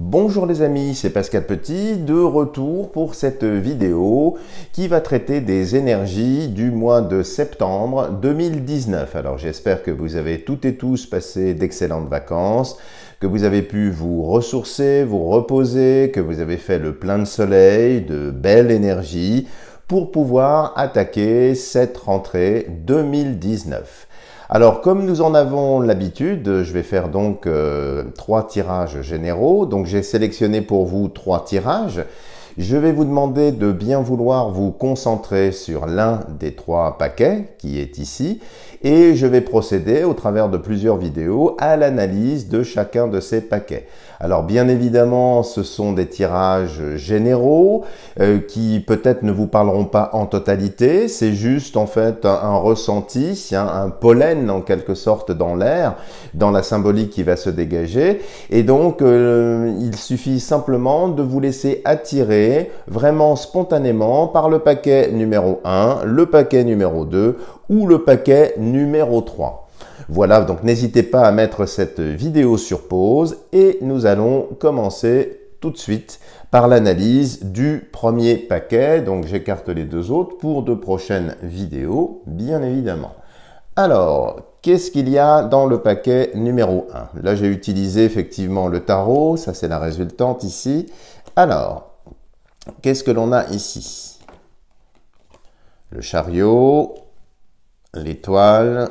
Bonjour les amis, c'est Pascal Petit, de retour pour cette vidéo qui va traiter des énergies du mois de septembre 2019. Alors j'espère que vous avez toutes et tous passé d'excellentes vacances, que vous avez pu vous ressourcer, vous reposer, que vous avez fait le plein de soleil, de belle énergie pour pouvoir attaquer cette rentrée 2019. Alors, comme nous en avons l'habitude, je vais faire donc 3 tirages généraux. Donc, j'ai sélectionné pour vous 3 tirages. Je vais vous demander de bien vouloir vous concentrer sur l'un des 3 paquets qui est ici. Et je vais procéder au travers de plusieurs vidéos à l'analyse de chacun de ces paquets. Alors bien évidemment, ce sont des tirages généraux qui peut-être ne vous parleront pas en totalité. C'est juste en fait un ressenti, un pollen en quelque sorte dans l'air, dans la symbolique qui va se dégager. Et donc, il suffit simplement de vous laisser attirer vraiment spontanément par le paquet numéro 1, le paquet numéro 2 ou le paquet numéro 3. Voilà, donc n'hésitez pas à mettre cette vidéo sur pause et nous allons commencer tout de suite par l'analyse du premier paquet. Donc j'écarte les 2 autres pour de prochaines vidéos, bien évidemment. Alors, qu'est-ce qu'il y a dans le paquet numéro 1? Là, j'ai utilisé effectivement le tarot, ça c'est la résultante ici. Alors, qu'est-ce que l'on a ici? Le chariot, l'étoile,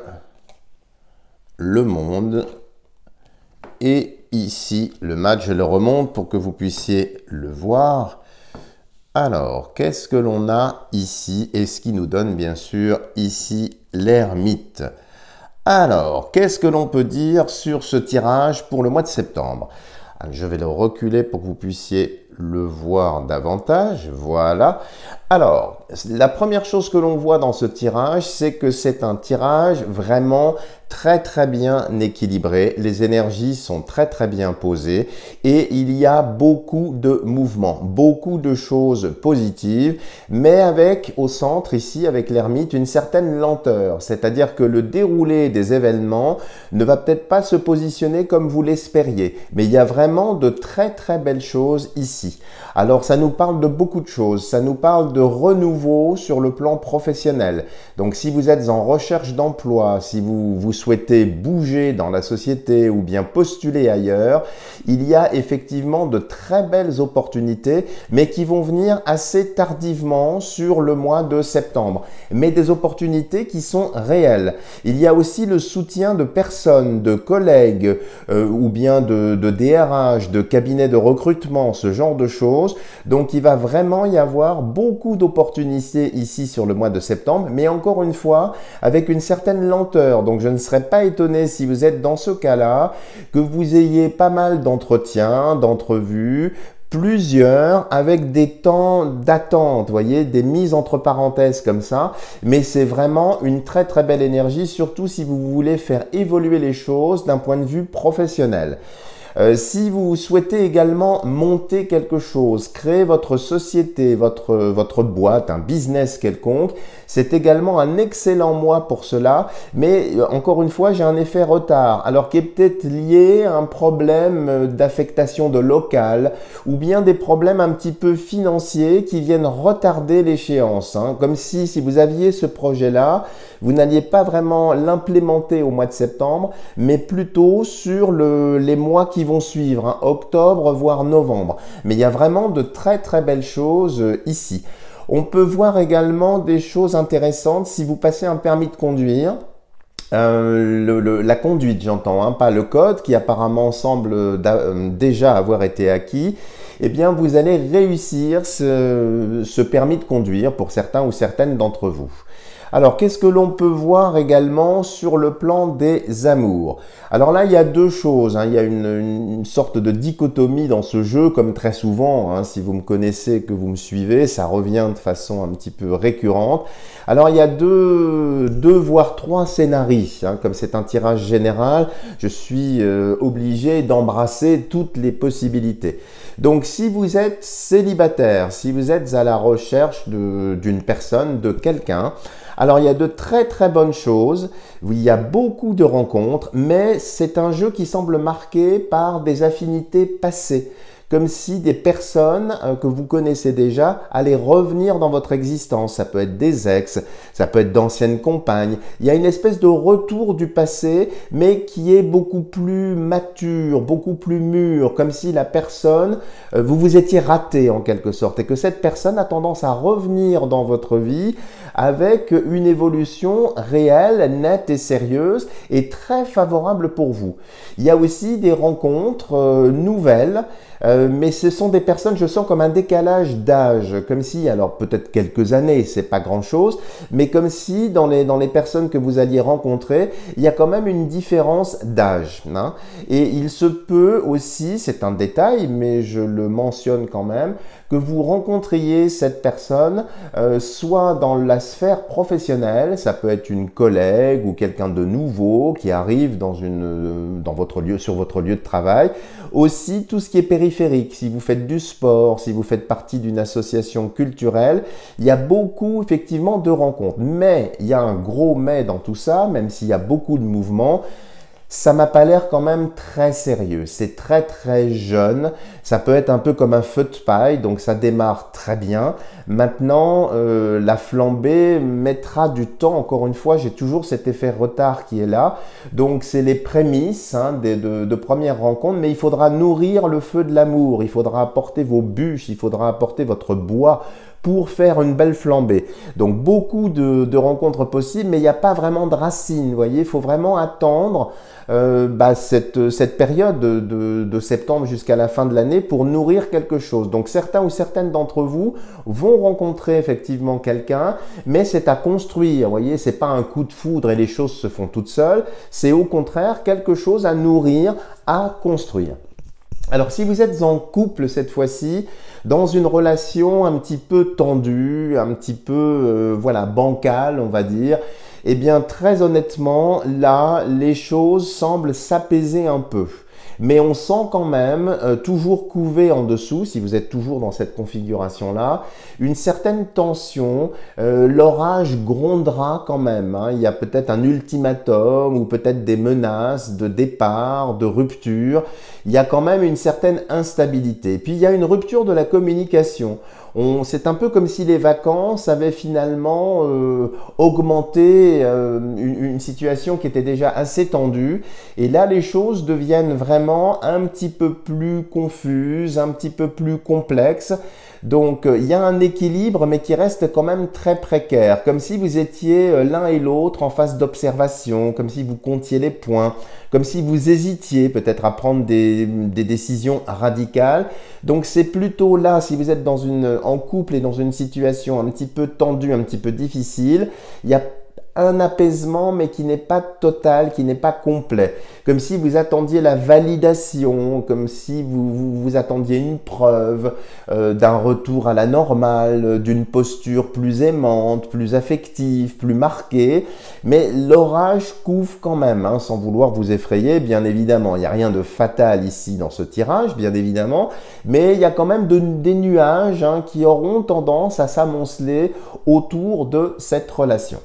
le monde et ici le match. Je le remonte pour que vous puissiez le voir. Alors, qu'est-ce que l'on a ici et ce qui nous donne bien sûr ici l'ermite. Alors, qu'est-ce que l'on peut dire sur ce tirage pour le mois de septembre? Je vais le reculer pour que vous puissiez le voir davantage. Voilà. Alors, la première chose que l'on voit dans ce tirage, c'est que c'est un tirage vraiment très bien équilibré. Les énergies sont très bien posées et il y a beaucoup de mouvements, beaucoup de choses positives, mais avec au centre ici, avec l'ermite, une certaine lenteur. C'est-à-dire que le déroulé des événements ne va peut-être pas se positionner comme vous l'espériez, mais il y a vraiment de très belles choses ici. Alors, ça nous parle de beaucoup de choses. Ça nous parle de renouveau sur le plan professionnel. Donc, si vous êtes en recherche d'emploi, si vous souhaitez bouger dans la société ou bien postuler ailleurs, il y a effectivement de très belles opportunités, mais qui vont venir assez tardivement sur le mois de septembre. Mais des opportunités qui sont réelles. Il y a aussi le soutien de personnes, de collègues ou bien de DRH, de cabinets de recrutement, ce genre de choses. Donc, il va vraiment y avoir beaucoup d'opportunités ici sur le mois de septembre, mais encore une fois, avec une certaine lenteur. Donc, je ne serais pas étonné si vous êtes dans ce cas-là, que vous ayez pas mal d'entretiens, d'entrevues, plusieurs avec des temps d'attente, vous voyez, des mises entre parenthèses comme ça, mais c'est vraiment une très belle énergie, surtout si vous voulez faire évoluer les choses d'un point de vue professionnel. Si vous souhaitez également monter quelque chose, créer votre société, votre boîte, un business quelconque, c'est également un excellent mois pour cela. Mais encore une fois, j'ai un effet retard, alors qui est peut-être lié à un problème d'affectation de local ou bien des problèmes un petit peu financiers qui viennent retarder l'échéance. Comme si vous aviez ce projet-là, vous n'alliez pas vraiment l'implémenter au mois de septembre, mais plutôt sur les mois qui vont suivre, octobre voire novembre. Mais il y a vraiment de très belles choses ici. On peut voir également des choses intéressantes si vous passez un permis de conduire. La conduite, j'entends, pas le code qui apparemment semble déjà avoir été acquis. Eh bien, vous allez réussir ce permis de conduire pour certains ou certaines d'entre vous. Alors, qu'est-ce que l'on peut voir également sur le plan des amours? Alors là, il y a 2 choses. Il y a une sorte de dichotomie dans ce jeu, comme très souvent. Si vous me connaissez, que vous me suivez, ça revient de façon un petit peu récurrente. Alors, il y a 2 voire 3 scénarios. Comme c'est un tirage général, je suis obligé d'embrasser toutes les possibilités. Donc, si vous êtes célibataire, si vous êtes à la recherche d'une personne, de quelqu'un, alors il y a de très bonnes choses, il y a beaucoup de rencontres, mais c'est un jeu qui semble marqué par des affinités passées. comme si des personnes que vous connaissez déjà allaient revenir dans votre existence. Ça peut être des ex, ça peut être d'anciennes compagnes. Il y a une espèce de retour du passé, mais qui est beaucoup plus mature, beaucoup plus mûr, comme si la personne, vous vous étiez raté en quelque sorte, et que cette personne a tendance à revenir dans votre vie avec une évolution réelle, nette et sérieuse, et très favorable pour vous. Il y a aussi des rencontres nouvelles, mais ce sont des personnes, je sens comme un décalage d'âge, comme si, alors peut-être quelques années, c'est pas grand-chose, mais comme si dans les personnes que vous alliez rencontrer, il y a quand même une différence d'âge. Hein. Et il se peut aussi, c'est un détail, mais je le mentionne quand même, que vous rencontriez cette personne soit dans la sphère professionnelle, ça peut être une collègue ou quelqu'un de nouveau qui arrive dans votre lieu, sur votre lieu de travail. Aussi tout ce qui est périphérique, si vous faites du sport, si vous faites partie d'une association culturelle, il y a beaucoup effectivement de rencontres. Mais il y a un gros mais dans tout ça, même s'il y a beaucoup de mouvements. Ça m'a pas l'air quand même très sérieux, c'est très très jeune, ça peut être un peu comme un feu de paille, donc ça démarre très bien. Maintenant, la flambée mettra du temps, encore une fois, j'ai toujours cet effet retard qui est là, donc c'est les prémices de première rencontre, mais il faudra nourrir le feu de l'amour, il faudra apporter vos bûches, il faudra apporter votre bois, pour faire une belle flambée. Donc beaucoup de rencontres possibles, mais il n'y a pas vraiment de racines, vous voyez, il faut vraiment attendre cette période de septembre jusqu'à la fin de l'année pour nourrir quelque chose. Donc certains ou certaines d'entre vous vont rencontrer effectivement quelqu'un, mais c'est à construire, vous voyez, c'est pas un coup de foudre et les choses se font toutes seules, c'est au contraire quelque chose à nourrir, à construire. Alors si vous êtes en couple cette fois-ci, dans une relation un petit peu tendue, un petit peu bancale on va dire, eh bien très honnêtement là les choses semblent s'apaiser un peu. Mais on sent quand même, toujours couvé en dessous, si vous êtes toujours dans cette configuration-là, une certaine tension, l'orage grondera quand même. Hein. Il y a peut-être un ultimatum ou peut-être des menaces de départ, de rupture. Il y a quand même une certaine instabilité. Puis il y a une rupture de la communication. C'est un peu comme si les vacances avaient finalement augmenté une situation qui était déjà assez tendue. Et là, les choses deviennent vraiment un petit peu plus confuses, un petit peu plus complexes. Donc, il y a un équilibre, mais qui reste quand même très précaire, comme si vous étiez l'un et l'autre en phase d'observation, comme si vous comptiez les points, comme si vous hésitiez peut-être à prendre des décisions radicales. Donc, c'est plutôt là, si vous êtes en couple et dans une situation un petit peu tendue, un petit peu difficile, il y a un apaisement mais qui n'est pas total, qui n'est pas complet. Comme si vous attendiez la validation, comme si vous attendiez une preuve d'un retour à la normale, d'une posture plus aimante, plus affective, plus marquée. Mais l'orage couvre quand même, hein, sans vouloir vous effrayer, bien évidemment. Il n'y a rien de fatal ici dans ce tirage, bien évidemment. Mais il y a quand même des nuages qui auront tendance à s'amonceler autour de cette relation.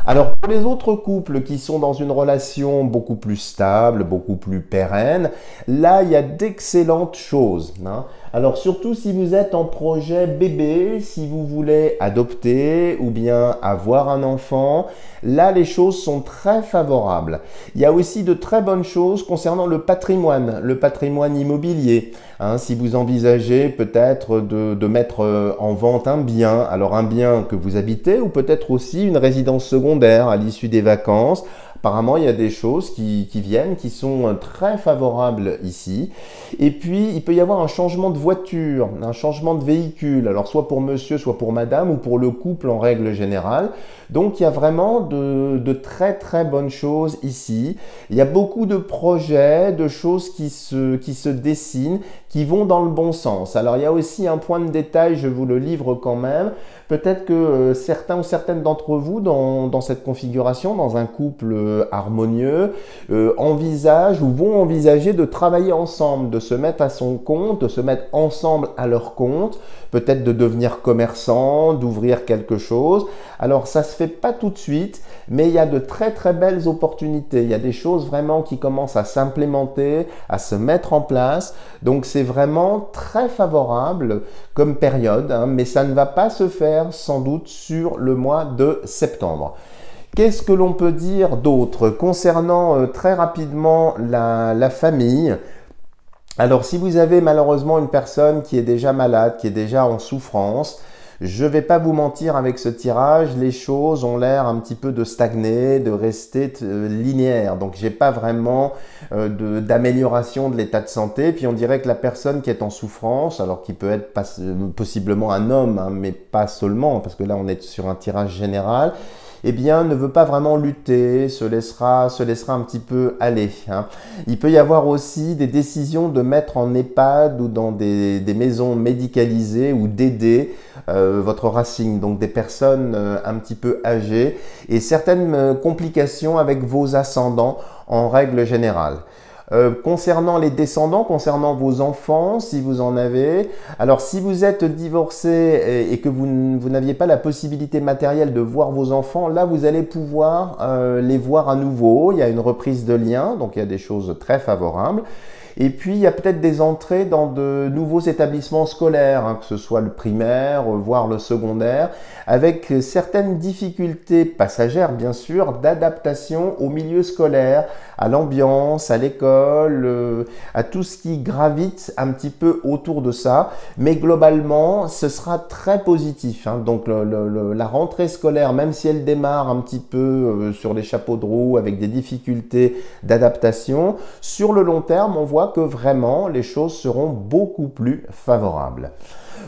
Alors pour les autres couples qui sont dans une relation beaucoup plus stable, beaucoup plus pérenne, là il y a d'excellentes choses. Hein. Alors surtout si vous êtes en projet bébé, si vous voulez adopter ou bien avoir un enfant, là les choses sont très favorables. Il y a aussi de très bonnes choses concernant le patrimoine immobilier. Hein, si vous envisagez peut-être de mettre en vente un bien, alors un bien que vous habitez ou peut-être aussi une résidence secondaire à l'issue des vacances. Apparemment, il y a des choses qui viennent, qui sont très favorables ici. Et puis, il peut y avoir un changement de voiture, un changement de véhicule. Alors, soit pour monsieur, soit pour madame, ou pour le couple en règle générale. Donc, il y a vraiment de très très bonnes choses ici. Il y a beaucoup de projets, de choses qui se dessinent, qui vont dans le bon sens. Alors, il y a aussi un point de détail, je vous le livre quand même. Peut-être que certains ou certaines d'entre vous, dans cette configuration, dans un couple harmonieux, envisagent ou vont envisager de travailler ensemble, de se mettre à son compte, de se mettre ensemble à leur compte, peut-être de devenir commerçant, d'ouvrir quelque chose. Alors ça se fait pas tout de suite, mais il y a de très très belles opportunités. Il y a des choses vraiment qui commencent à s'implémenter, à se mettre en place. Donc c'est vraiment très favorable comme période, hein, mais ça ne va pas se faire sans doute sur le mois de septembre. Qu'est-ce que l'on peut dire d'autre concernant très rapidement la famille? Alors si vous avez malheureusement une personne qui est déjà malade, qui est déjà en souffrance, je ne vais pas vous mentir avec ce tirage, les choses ont l'air un petit peu de stagner, de rester linéaires. Donc j'ai pas vraiment d'amélioration de l'état de santé. Puis on dirait que la personne qui est en souffrance, alors qui peut être possiblement un homme, hein, mais pas seulement, parce que là on est sur un tirage général, eh bien, ne veut pas vraiment lutter, se laissera un petit peu aller, hein. Il peut y avoir aussi des décisions de mettre en EHPAD ou dans des maisons médicalisées ou d'aider votre racine, donc des personnes un petit peu âgées et certaines complications avec vos ascendants en règle générale. Concernant les descendants, concernant vos enfants, si vous en avez, alors si vous êtes divorcé et que vous n'aviez pas la possibilité matérielle de voir vos enfants, là vous allez pouvoir les voir à nouveau. Il y a une reprise de lien, donc il y a des choses très favorables. Et puis, il y a peut-être des entrées dans de nouveaux établissements scolaires, hein, que ce soit le primaire, voire le secondaire, avec certaines difficultés passagères, bien sûr, d'adaptation au milieu scolaire, à l'ambiance, à l'école, à tout ce qui gravite un petit peu autour de ça. Mais globalement, ce sera très positif, hein. Donc, la rentrée scolaire, même si elle démarre un petit peu sur les chapeaux de roue, avec des difficultés d'adaptation, sur le long terme, on voit que vraiment les choses seront beaucoup plus favorables.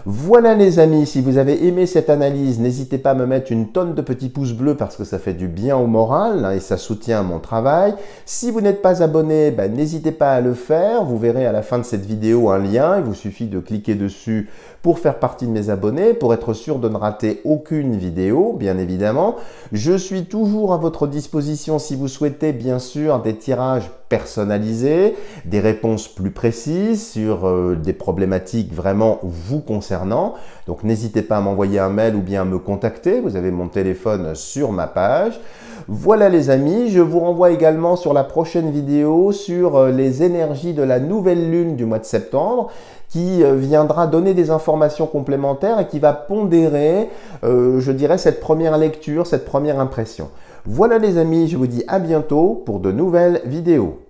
Voilà les amis, si vous avez aimé cette analyse, n'hésitez pas à me mettre une tonne de petits pouces bleus parce que ça fait du bien au moral, hein, et ça soutient mon travail. Si vous n'êtes pas abonné, n'hésitez pas à le faire. Vous verrez à la fin de cette vidéo un lien. Il vous suffit de cliquer dessus pour faire partie de mes abonnés, pour être sûr de ne rater aucune vidéo, bien évidemment. Je suis toujours à votre disposition si vous souhaitez, bien sûr, des tirages personnalisés, des réponses plus précises sur des problématiques vraiment vous concernant. Donc n'hésitez pas à m'envoyer un mail ou bien à me contacter. Vous avez mon téléphone sur ma page. Voilà les amis, je vous renvoie également sur la prochaine vidéo sur les énergies de la nouvelle lune du mois de septembre qui viendra donner des informations complémentaires et qui va pondérer, je dirais, cette première lecture, cette première impression. Voilà les amis, je vous dis à bientôt pour de nouvelles vidéos.